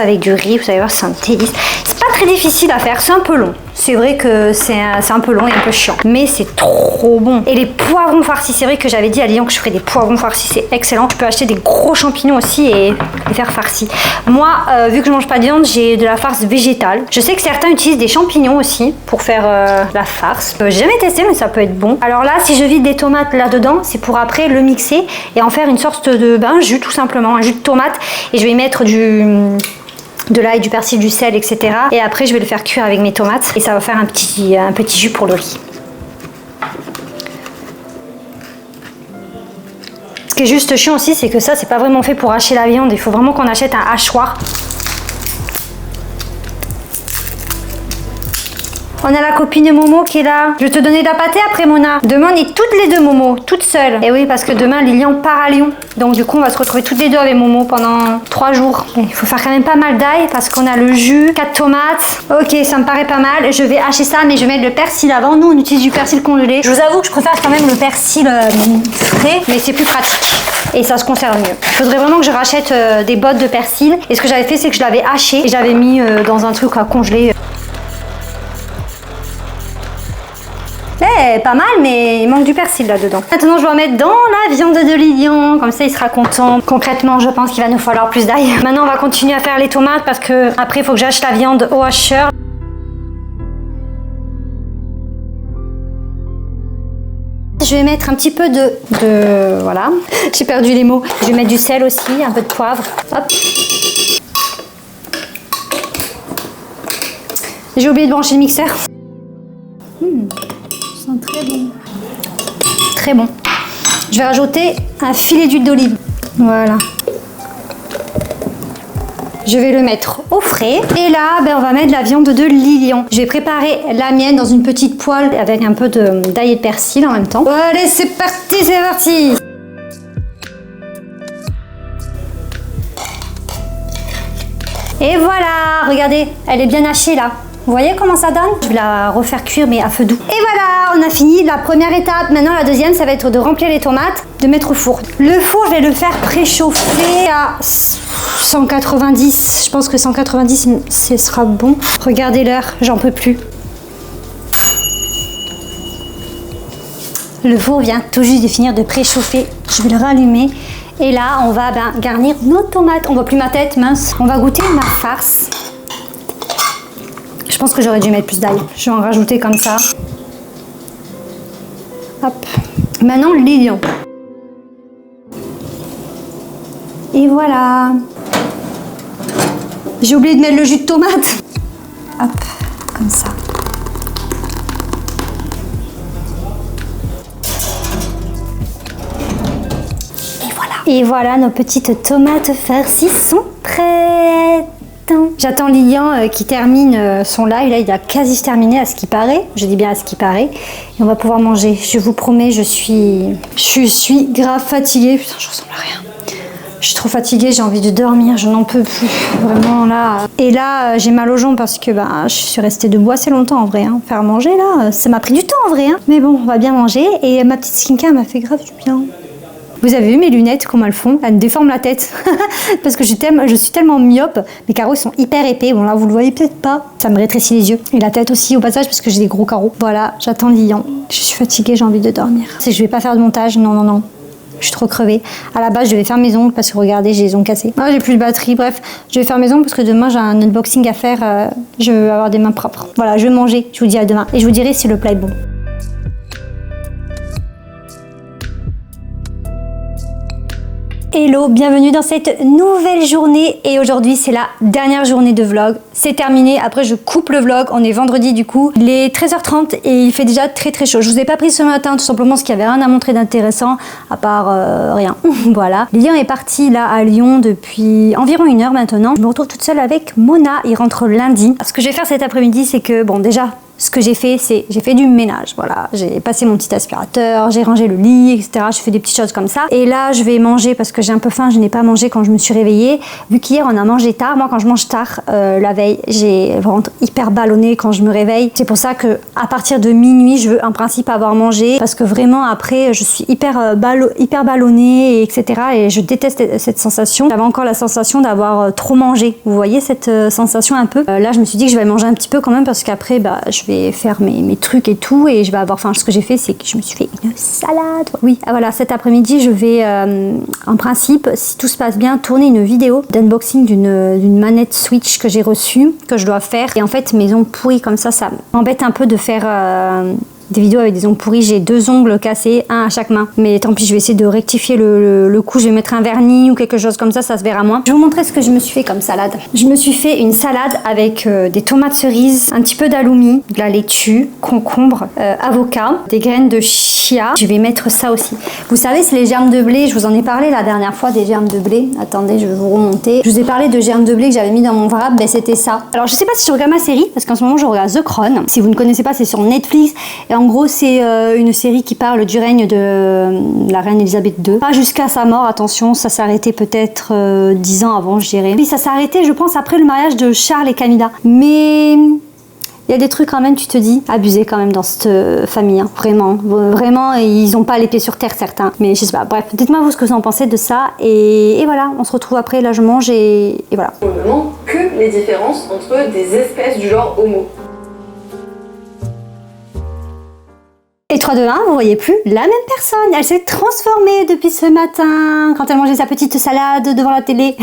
avec du riz. Vous allez voir, c'est un délice. C'est pas très difficile à faire. C'est un peu long. C'est vrai que c'est un peu long et un peu chiant. Mais c'est trop bon. Et les poivrons farcis, c'est vrai que j'avais dit à Lyon que je ferais des poivrons farcis, c'est excellent. Je peux acheter des gros champignons aussi et les faire farcis. Moi, vu que je mange pas de viande, j'ai de la farce végétale. Je sais que certains utilisent des champignons aussi pour faire la farce. J'ai jamais testé, mais ça peut être bon. Alors là, si je vide des tomates là-dedans, c'est pour après le mixer et en faire une sorte de jus tout simplement, un jus de tomate. Et je vais y mettre de l'ail, du persil, du sel, etc. Et après, je vais le faire cuire avec mes tomates et ça va faire un petit jus pour le riz. Ce qui est juste chiant aussi, c'est que ça, c'est pas vraiment fait pour hacher la viande. Il faut vraiment qu'on achète un hachoir. On a la copine de Momo qui est là. Je vais te donner de la pâtée après, Mona. Demain, on est toutes les deux, Momo, toutes seules. Et oui, parce que demain, Lilian part à Lyon. Donc du coup, on va se retrouver toutes les deux avec Momo pendant 3 jours. Et il faut faire quand même pas mal d'ail parce qu'on a le jus, 4 tomates. Ok, ça me paraît pas mal. Je vais hacher ça, mais je vais mettre le persil avant. Nous, on utilise du persil congelé. Je vous avoue que je préfère quand même le persil frais, mais c'est plus pratique. Et ça se conserve mieux. Il faudrait vraiment que je rachète des bottes de persil. Et ce que j'avais fait, c'est que je l'avais haché et j'avais mis dans un truc à congeler. Pas mal, mais il manque du persil là-dedans. Maintenant, je vais en mettre dans la viande de Lilian. Comme ça, il sera content. Concrètement, je pense qu'il va nous falloir plus d'ail. Maintenant, on va continuer à faire les tomates parce que après, il faut que j'achète la viande au hacheur. Je vais mettre un petit peu de voilà. J'ai perdu les mots. Je vais mettre du sel aussi, un peu de poivre. Hop. J'ai oublié de brancher le mixeur. Très bon. Très bon. Je vais rajouter un filet d'huile d'olive. Voilà. Je vais le mettre au frais. Et là, on va mettre la viande de Lilian. Je vais préparer la mienne dans une petite poêle avec un peu d'ail et de persil en même temps. Allez, c'est parti, c'est parti. Et voilà, regardez, elle est bien hachée là. Vous voyez comment ça donne? Je vais la refaire cuire mais à feu doux. Et voilà, on a fini la première étape. Maintenant la deuxième, ça va être de remplir les tomates, de mettre au four. Le four, je vais le faire préchauffer à 190. Je pense que 190, ce sera bon. Regardez l'heure, j'en peux plus. Le four vient tout juste de finir de préchauffer. Je vais le rallumer. Et là, on va garnir nos tomates. On voit plus ma tête, mince. On va goûter ma farce. Je pense que j'aurais dû mettre plus d'ail. Je vais en rajouter comme ça. Hop. Maintenant, Lilian. Et voilà. J'ai oublié de mettre le jus de tomate. Hop, comme ça. Et voilà. Et voilà, nos petites tomates farcies sont prêtes. J'attends Lilian qui termine son live. Là, il a quasi terminé à ce qui paraît. Je dis bien à ce qui paraît. Et on va pouvoir manger. Je vous promets, je suis grave fatiguée. Putain, je ressemble à rien. Je suis trop fatiguée, j'ai envie de dormir, je n'en peux plus. Vraiment là. Et là, j'ai mal aux jambes parce que je suis restée debout assez longtemps en vrai. Hein. Faire manger là, ça m'a pris du temps en vrai. Hein. Mais bon, on va bien manger. Et ma petite skincare m'a fait grave du bien. Vous avez vu mes lunettes, comment elles font? Elles me déforment la tête. Parce que je suis tellement myope. Mes carreaux sont hyper épais. Bon là, vous le voyez peut-être pas. Ça me rétrécit les yeux. Et la tête aussi au passage parce que j'ai des gros carreaux. Voilà, j'attends Lilian. Je suis fatiguée, j'ai envie de dormir. Si je vais pas faire de montage, non. Je suis trop crevée. À la base, je devais faire mes ongles parce que regardez, j'ai les ongles cassés. Ah, j'ai plus de batterie. Bref, je vais faire mes ongles parce que demain, j'ai un unboxing à faire. Je veux avoir des mains propres. Voilà, je vais manger. Je vous dis à demain. Et je vous dirai si le plat est bon. Hello, bienvenue dans cette nouvelle journée et aujourd'hui c'est la dernière journée de vlog. C'est terminé, après je coupe le vlog, on est vendredi du coup. Il est 13h30 et il fait déjà très chaud. Je vous ai pas pris ce matin tout simplement parce qu'il y avait rien à montrer d'intéressant à part rien. Voilà. Lilian est parti là à Lyon depuis environ 1 heure maintenant. Je me retrouve toute seule avec Mona, il rentre lundi. Ce que je vais faire cet après-midi c'est que bon déjà... Ce que j'ai fait, c'est j'ai fait du ménage, voilà. J'ai passé mon petit aspirateur, j'ai rangé le lit, etc. Je fais des petites choses comme ça. Et là, je vais manger parce que j'ai un peu faim. Je n'ai pas mangé quand je me suis réveillée. Vu qu'hier, on a mangé tard. Moi, quand je mange tard, la veille, j'ai vraiment hyper ballonné quand je me réveille. C'est pour ça que à partir de minuit, je veux en principe avoir mangé parce que vraiment après, je suis hyper ballonnée, etc. Et je déteste cette sensation. J'avais encore la sensation d'avoir trop mangé. Vous voyez cette sensation un peu. Là, je me suis dit que je vais manger un petit peu quand même parce qu'après, bah, je vais faire mes trucs et tout et je vais avoir faim. Ce que j'ai fait, c'est que je me suis fait une salade. Oui, voilà, cet après-midi, je vais en principe, si tout se passe bien, tourner une vidéo d'unboxing d'une manette Switch que j'ai reçue, que je dois faire. Et en fait, mes ongles pourris comme ça m'embête un peu de faire... des vidéos avec des ongles pourris, j'ai 2 ongles cassés, un à chaque main. Mais tant pis, je vais essayer de rectifier le coup. Je vais mettre un vernis ou quelque chose comme ça se verra moins. Je vais vous montrer ce que je me suis fait comme salade. Je me suis fait une salade avec des tomates cerises, un petit peu d'aloumi, de la laitue, concombre, avocat, des graines de chia. Je vais mettre ça aussi. Vous savez, c'est les germes de blé. Je vous en ai parlé la dernière fois des germes de blé. Attendez, je vais vous remonter. Je vous ai parlé de germes de blé que j'avais mis dans mon wrap. Ben, c'était ça. Alors, je sais pas si je regarde ma série parce qu'en ce moment, je regarde The Crown. Si vous ne connaissez pas, c'est sur Netflix. Et en gros, c'est une série qui parle du règne de la reine Elisabeth II. Pas jusqu'à sa mort, attention, ça s'est arrêté peut-être 10 ans avant, je dirais. Puis ça s'est arrêté, je pense, après le mariage de Charles et Camilla. Mais il y a des trucs quand même, tu te dis, abusés quand même dans cette famille, hein. Vraiment, ils n'ont pas les pieds sur terre, certains. Mais je sais pas, bref, dites-moi vous ce que vous en pensez de ça. Et voilà, on se retrouve après, là je mange et voilà. Probablement que les différences entre des espèces du genre Homo. Et 3, 2, 1, vous voyez plus la même personne. Elle s'est transformée depuis ce matin quand elle mangeait sa petite salade devant la télé.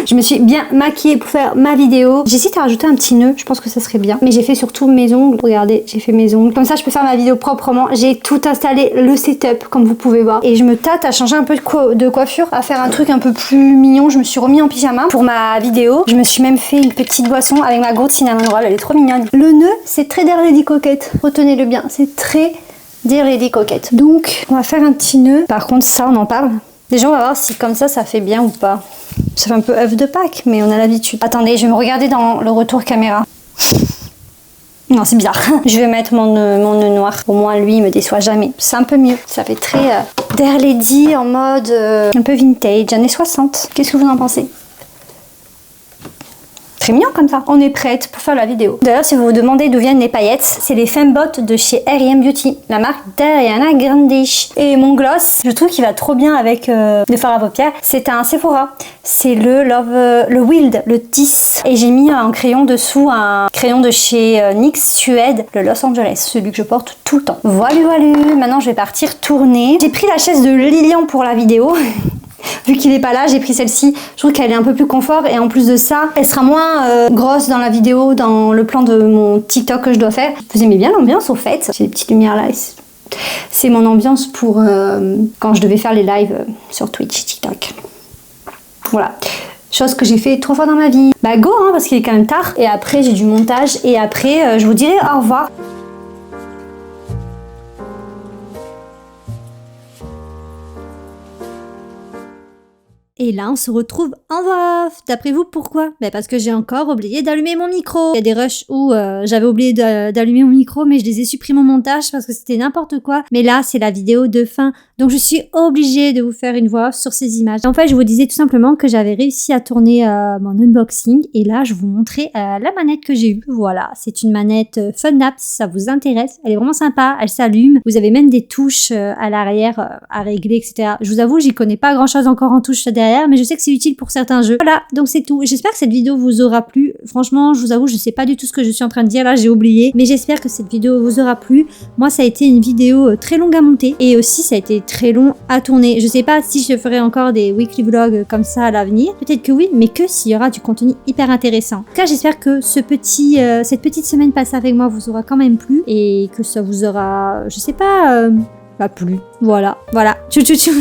Je me suis bien maquillée pour faire ma vidéo. J'hésite à rajouter un petit nœud, je pense que ça serait bien. Mais j'ai fait surtout mes ongles. Regardez, j'ai fait mes ongles. Comme ça, je peux faire ma vidéo proprement. J'ai tout installé, le setup, comme vous pouvez voir. Et je me tâte à changer un peu de coiffure, à faire un truc un peu plus mignon. Je me suis remis en pyjama pour ma vidéo. Je me suis même fait une petite boisson avec ma gourde cinnamon roll. Elle est trop mignonne. Le nœud, c'est très Dear Lady Coquette. Retenez-le bien, c'est très Dear Lady Coquette. Donc, on va faire un petit nœud. Par contre, ça, on en parle. Déjà, on va voir si comme ça fait bien ou pas. Ça fait un peu œuf de Pâques, mais on a l'habitude. Attendez, je vais me regarder dans le retour caméra. Non, c'est bizarre. Je vais mettre mon nœud noir. Au moins, lui, il me déçoit jamais. C'est un peu mieux. Ça fait très Dear Lady en mode un peu vintage, années 60. Qu'est-ce que vous en pensez ? Très mignon comme ça. On est prête pour faire la vidéo. D'ailleurs, si vous vous demandez d'où viennent les paillettes, c'est les Fembot de chez R.E.M. Beauty, la marque d'Ariana Grande. Et mon gloss, je trouve qu'il va trop bien avec le fard à paupières. C'est un Sephora. C'est le Wild, le 10. Et j'ai mis en crayon dessous un crayon de chez NYX Suède, le Los Angeles, celui que je porte tout le temps. Voilà. Maintenant, je vais partir tourner. J'ai pris la chaise de Lilian pour la vidéo. Vu qu'il n'est pas là, j'ai pris celle-ci. Je trouve qu'elle est un peu plus confort et en plus de ça, elle sera moins grosse dans la vidéo, dans le plan de mon TikTok que je dois faire. Vous aimez bien l'ambiance au fait. J'ai des petites lumières là. C'est mon ambiance pour quand je devais faire les lives sur Twitch, TikTok. Voilà. Chose que j'ai fait 3 fois dans ma vie. Bah go, hein, parce qu'il est quand même tard. Et après, j'ai du montage. Et après, je vous dirai au revoir. Et là, on se retrouve en voix off. D'après vous, pourquoi? Parce que j'ai encore oublié d'allumer mon micro. Il y a des rushs où j'avais oublié d'allumer mon micro, mais je les ai supprimés au montage parce que c'était n'importe quoi. Mais là, c'est la vidéo de fin. Donc, je suis obligée de vous faire une voix off sur ces images. En fait, je vous disais tout simplement que j'avais réussi à tourner mon unboxing. Et là, je vous montrais la manette que j'ai eue. Voilà, c'est une manette FunApp si ça vous intéresse. Elle est vraiment sympa, elle s'allume. Vous avez même des touches à l'arrière à régler, etc. Je vous avoue, j'y connais pas grand-chose encore en touches derrière, mais je sais que c'est utile pour certains jeux. Voilà, donc c'est tout. J'espère que cette vidéo vous aura plu. Franchement, je vous avoue, je sais pas du tout ce que je suis en train de dire là, j'ai oublié. Mais j'espère que cette vidéo vous aura plu. Moi, ça a été une vidéo très longue à monter et aussi ça a été très long à tourner. Je sais pas si je ferai encore des weekly vlogs comme ça à l'avenir. Peut-être que oui, mais que s'il y aura du contenu hyper intéressant. En tout cas, j'espère que cette petite semaine passée avec moi vous aura quand même plu et que ça vous aura, je sais pas, plu. Voilà. Tchou tchou tchou.